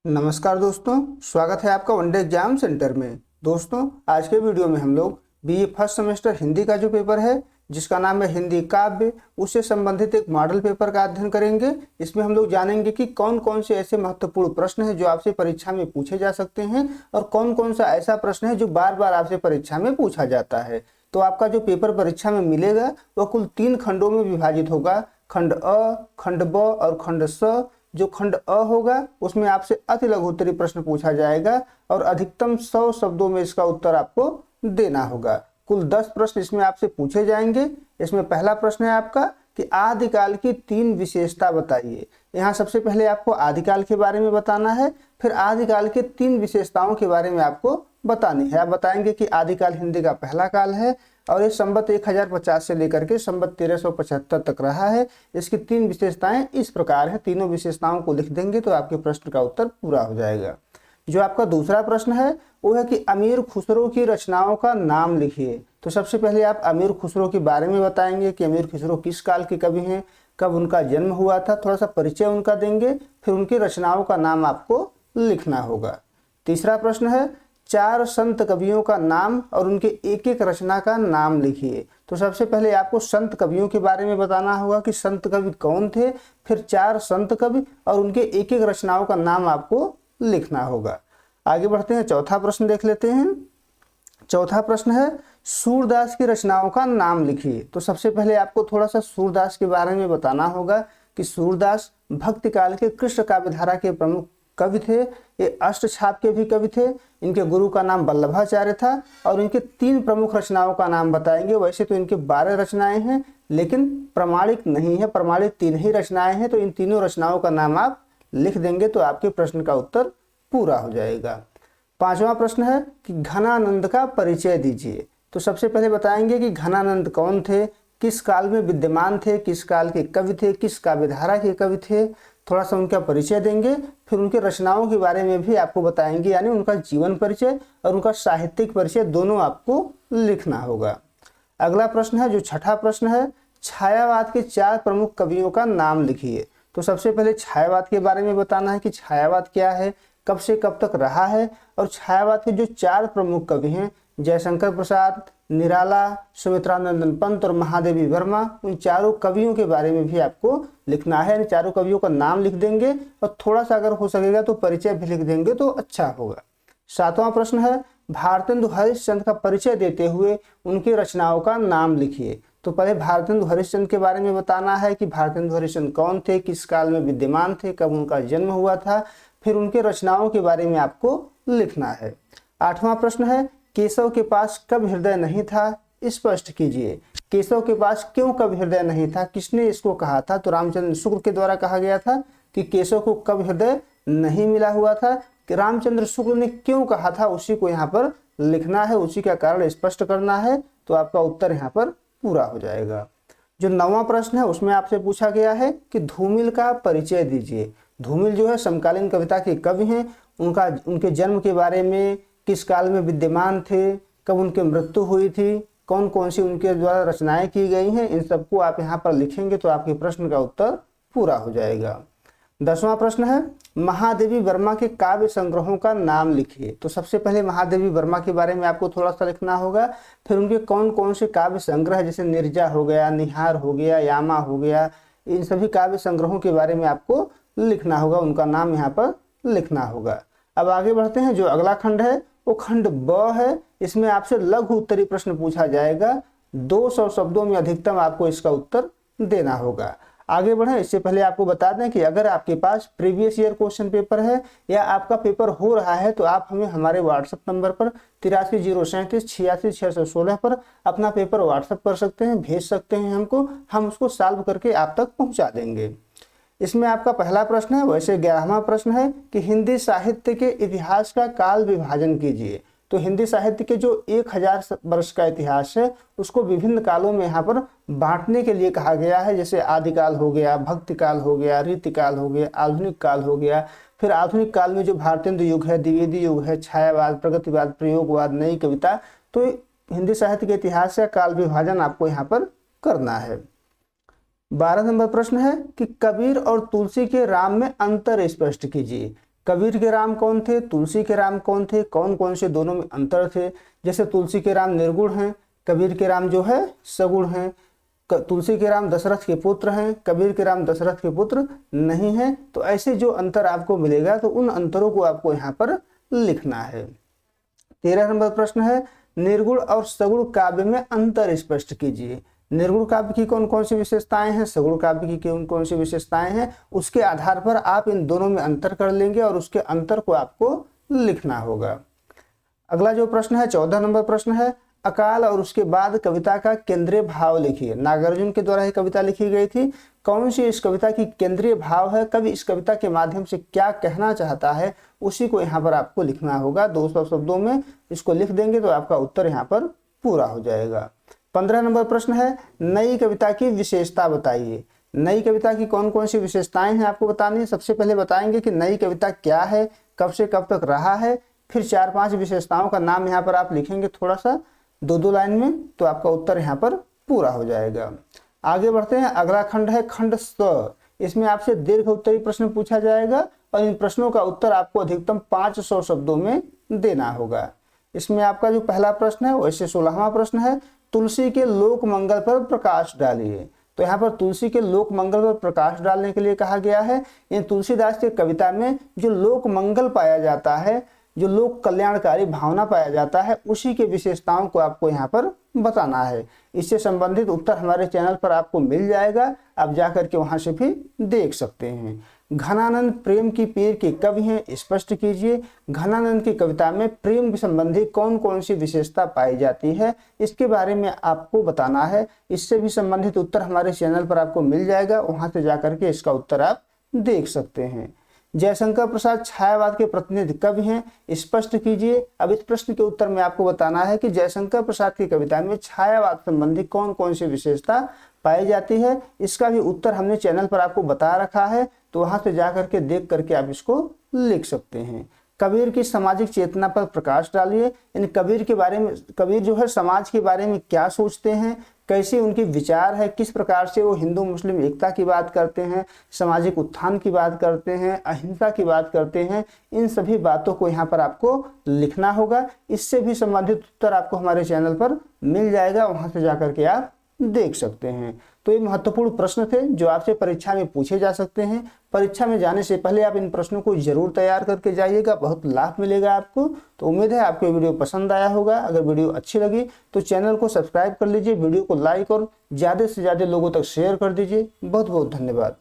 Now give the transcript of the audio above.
नमस्कार दोस्तों, स्वागत है आपका वनडे एग्जाम सेंटर में। दोस्तों, आज के वीडियो में हम लोग बीए फर्स्ट सेमेस्टर हिंदी का जो पेपर है जिसका नाम है हिंदी काव्य, उससे संबंधित एक मॉडल पेपर का अध्ययन करेंगे। इसमें हम लोग जानेंगे कि कौन कौन से ऐसे महत्वपूर्ण प्रश्न हैं जो आपसे परीक्षा में पूछे जा सकते हैं और कौन कौन सा ऐसा प्रश्न है जो बार बार आपसे परीक्षा में पूछा जाता है। तो आपका जो पेपर परीक्षा में मिलेगा वह कुल 3 खंडों में विभाजित होगा, खंड अ, खंड ब और खंड स। जो खंड अ होगा उसमें आपसे अति लघु उत्तरीय प्रश्न पूछा जाएगा और अधिकतम 100 शब्दों में इसका उत्तर आपको देना होगा। कुल 10 प्रश्न इसमें आपसे पूछे जाएंगे। इसमें पहला प्रश्न है आपका कि आदिकाल की 3 विशेषता बताइए। यहाँ सबसे पहले आपको आदिकाल के बारे में बताना है, फिर आदिकाल के 3 विशेषताओं के बारे में आपको बतानी है। आप बताएंगे कि आदिकाल हिंदी का पहला काल है और ये संवत 1050 से लेकर के संवत 1375 तक रहा है। इसकी 3 विशेषताएं इस प्रकार हैं। तीनों विशेषताओं को लिख देंगे तो आपके प्रश्न का उत्तर पूरा हो जाएगा। जो आपका दूसरा प्रश्न है वो है कि अमीर खुसरो की रचनाओं का नाम लिखिए। तो सबसे पहले आप अमीर खुसरो के बारे में बताएंगे कि अमीर खुसरो किस काल के कवि हैं, कब उनका जन्म हुआ था, थोड़ा सा परिचय उनका देंगे, फिर उनकी रचनाओं का नाम आपको लिखना होगा। तीसरा प्रश्न है 4 संत कवियों का नाम और उनके एक एक रचना का नाम लिखिए। तो सबसे पहले आपको संत कवियों के बारे में बताना होगा कि संत कवि कौन थे, फिर 4 संत कवि और उनके एक एक रचनाओं का नाम आपको लिखना होगा। आगे बढ़ते हैं, चौथा प्रश्न देख लेते हैं। चौथा प्रश्न है सूरदास की रचनाओं का नाम लिखिए। तो सबसे पहले आपको थोड़ा सा सूरदास के बारे में बताना होगा कि सूरदास भक्ति काल के कृष्ण काव्य धारा के प्रमुख कवि थे। ये अष्टछाप के भी कवि थे। इनके गुरु का नाम वल्लभाचार्य था और इनके 3 प्रमुख रचनाओं का नाम बताएंगे। वैसे तो इनके 12 रचनाएं हैं लेकिन प्रमाणिक नहीं है, प्रमाणित 3 ही रचनाएं हैं। तो इन तीनों रचनाओं का नाम आप लिख देंगे तो आपके प्रश्न का उत्तर पूरा हो जाएगा। पांचवा प्रश्न है कि घनानंद का परिचय दीजिए। तो सबसे पहले बताएंगे कि घनानंद कौन थे, किस काल में विद्यमान थे, किस काल के कवि थे, किस काव्य धारा के कवि थे, थोड़ा सा उनका परिचय देंगे। फिर उनके रचनाओं के बारे में भी आपको बताएंगे, यानी उनका जीवन परिचय और उनका साहित्यिक परिचय दोनों आपको लिखना होगा। अगला प्रश्न है जो छठा प्रश्न है, छायावाद के 4 प्रमुख कवियों का नाम लिखिए। तो सबसे पहले छायावाद के बारे में बताना है कि छायावाद क्या है, कब से कब तक रहा है और छायावाद के जो 4 प्रमुख कवि हैं जयशंकर प्रसाद, निराला, सुमित्रानंदन पंत और महादेवी वर्मा, उन चारों कवियों के बारे में भी आपको लिखना है। इन चारों कवियों का नाम लिख देंगे और थोड़ा सा अगर हो सकेगा तो परिचय भी लिख देंगे तो अच्छा होगा। सातवां प्रश्न है भारतेंदु हरिश्चंद्र का परिचय देते हुए उनकी रचनाओं का नाम लिखिए। तो पहले भारतेंदु हरिश्चंद्र के बारे में बताना है कि भारतेंदु हरिश्चंद्र कौन थे, किस काल में विद्यमान थे, कब उनका जन्म हुआ था, फिर उनके रचनाओं के बारे में आपको लिखना है। आठवां प्रश्न है केशव के पास कब हृदय नहीं था, स्पष्ट कीजिए। केशव के पास क्यों कब हृदय नहीं था, किसने इसको कहा था? तो रामचंद्र शुक्ल के द्वारा कहा गया था कि केशव को कब हृदय नहीं मिला हुआ था, कि रामचंद्र शुक्ल ने क्यों कहा था, उसी को यहाँ पर लिखना है, उसी का कारण स्पष्ट करना है। तो आपका उत्तर यहाँ पर पूरा हो जाएगा। जो 9वां प्रश्न है उसमें आपसे पूछा गया है कि धूमिल का परिचय दीजिए। धूमिल जो है समकालीन कविता के कवि हैं। उनके जन्म के बारे में, किस काल में विद्यमान थे, कब उनकी मृत्यु हुई थी, कौन कौन सी उनके द्वारा रचनाएं की गई हैं, इन सबको आप यहाँ पर लिखेंगे तो आपके प्रश्न का उत्तर पूरा हो जाएगा। 10वां प्रश्न है महादेवी वर्मा के काव्य संग्रहों का नाम लिखिए। तो सबसे पहले महादेवी वर्मा के बारे में आपको थोड़ा सा लिखना होगा, फिर उनके कौन कौन से काव्य संग्रह जैसे निर्जा हो गया, निहार हो गया, यामा हो गया, इन सभी काव्य संग्रहों के बारे में आपको लिखना होगा, उनका नाम यहाँ पर लिखना होगा। अब आगे बढ़ते हैं। जो अगला खंड है वो खंड ब है। इसमें आपसे लघु उत्तरीय प्रश्न पूछा जाएगा। 200 शब्दों में अधिकतम आपको इसका उत्तर देना होगा। आगे बढ़ें इससे पहले आपको बता दें कि अगर आपके पास प्रीवियस ईयर क्वेश्चन पेपर है या आपका पेपर हो रहा है तो आप हमें हमारे व्हाट्सएप नंबर पर 8307386616 पर अपना पेपर व्हाट्सएप कर सकते हैं, भेज सकते हैं हमको, हम उसको सॉल्व करके आप तक पहुंचा देंगे। इसमें आपका पहला प्रश्न है, वैसे 11वां प्रश्न है कि हिंदी साहित्य के इतिहास का काल विभाजन कीजिए। तो हिंदी साहित्य के जो 1000 वर्ष का इतिहास है उसको विभिन्न कालों में यहाँ पर बांटने के लिए कहा गया है। जैसे आदिकाल हो गया, भक्ति काल हो गया, रीतिकाल हो गया, आधुनिक काल हो गया। फिर आधुनिक काल में जो भारतेंदु युग है, द्विवेदी युग है, छायावाद, प्रगतिवाद, प्रयोगवाद, नई कविता। तो हिंदी साहित्य के इतिहास का काल विभाजन आपको यहाँ पर करना है। 12 नंबर प्रश्न है कि कबीर और तुलसी के राम में अंतर स्पष्ट कीजिए। कबीर के राम कौन थे, तुलसी के राम कौन थे, कौन कौन से दोनों में अंतर थे। जैसे तुलसी के राम निर्गुण हैं, कबीर के राम जो है सगुण हैं। तुलसी के राम दशरथ के पुत्र हैं, कबीर के राम दशरथ के पुत्र नहीं हैं। तो ऐसे जो अंतर आपको मिलेगा तो उन अंतरों को आपको यहाँ पर लिखना है। 13 नंबर प्रश्न है, निर्गुण और सगुण काव्य में अंतर स्पष्ट कीजिए। निर्गुण काव्य की कौन कौन सी विशेषताएं हैं, सगुण काव्य की कौन कौन सी विशेषताएं हैं, उसके आधार पर आप इन दोनों में अंतर कर लेंगे और उसके अंतर को आपको लिखना होगा। अगला जो प्रश्न है 14 नंबर प्रश्न है, अकाल और उसके बाद कविता का केंद्रीय भाव लिखिए। नागार्जुन के द्वारा ये कविता लिखी गई थी। कौन सी इस कविता की केंद्रीय भाव है, कवि इस कविता के माध्यम से क्या कहना चाहता है, उसी को यहाँ पर आपको लिखना होगा। 200 शब्दों में इसको लिख देंगे तो आपका उत्तर यहाँ पर पूरा हो जाएगा। 15 नंबर प्रश्न है, नई कविता की विशेषता बताइए। नई कविता की कौन कौन सी विशेषताएं हैं आपको बतानी है। सबसे पहले बताएंगे कि नई कविता क्या है, कब से कब तक रहा है, फिर 4-5 विशेषताओं का नाम यहाँ पर आप लिखेंगे थोड़ा सा 2-2 लाइन में, तो आपका उत्तर यहाँ पर पूरा हो जाएगा। आगे बढ़ते हैं, अगला खंड है खंड स। इसमें आपसे दीर्घ उत्तरीय प्रश्न पूछा जाएगा और इन प्रश्नों का उत्तर आपको अधिकतम 500 शब्दों में देना होगा। इसमें आपका जो पहला प्रश्न है वैसे 16वां प्रश्न है, तुलसी के लोक मंगल पर प्रकाश डालिए। तो यहाँ पर तुलसी के लोक मंगल पर प्रकाश डालने के लिए कहा गया है। इन तुलसीदास की कविता में जो लोक मंगल पाया जाता है, जो लोक कल्याणकारी भावना पाया जाता है, उसी के विशेषताओं को आपको यहाँ पर बताना है। इससे संबंधित उत्तर हमारे चैनल पर आपको मिल जाएगा, आप जाकर के वहां से भी देख सकते हैं। घनानंद प्रेम की पीर के कवि हैं, स्पष्ट कीजिए। घनानंद की कविता में प्रेम संबंधी कौन कौन सी विशेषता पाई जाती है, इसके बारे में आपको बताना है। इससे भी संबंधित उत्तर हमारे चैनल पर आपको मिल जाएगा, वहां से जाकर के इसका उत्तर आप देख सकते हैं। जयशंकर प्रसाद छायावाद के प्रतिनिधि कवि हैं, स्पष्ट कीजिए। अब इस प्रश्न के उत्तर में आपको बताना है कि जयशंकर प्रसाद की कविता में छायावाद संबंधी कौन कौन सी विशेषता पाई जाती है। इसका भी उत्तर हमने चैनल पर आपको बता रखा है, तो वहां से जाकर के देख करके आप इसको लिख सकते हैं। कबीर की सामाजिक चेतना पर प्रकाश डालिए। इन कबीर के बारे में, कबीर जो है समाज के बारे में क्या सोचते हैं, कैसे उनके विचार है, किस प्रकार से वो हिंदू मुस्लिम एकता की बात करते हैं, सामाजिक उत्थान की बात करते हैं, अहिंसा की बात करते हैं, इन सभी बातों को यहाँ पर आपको लिखना होगा। इससे भी संबंधित उत्तर आपको हमारे चैनल पर मिल जाएगा, वहां से जाकर के आप देख सकते हैं। तो ये महत्वपूर्ण प्रश्न थे जो आपसे परीक्षा में पूछे जा सकते हैं। परीक्षा में जाने से पहले आप इन प्रश्नों को जरूर तैयार करके जाइएगा, बहुत लाभ मिलेगा आपको। तो उम्मीद है आपको ये वीडियो पसंद आया होगा। अगर वीडियो अच्छी लगी तो चैनल को सब्सक्राइब कर लीजिए, वीडियो को लाइक और ज़्यादा से ज़्यादा लोगों तक शेयर कर दीजिए। बहुत बहुत धन्यवाद।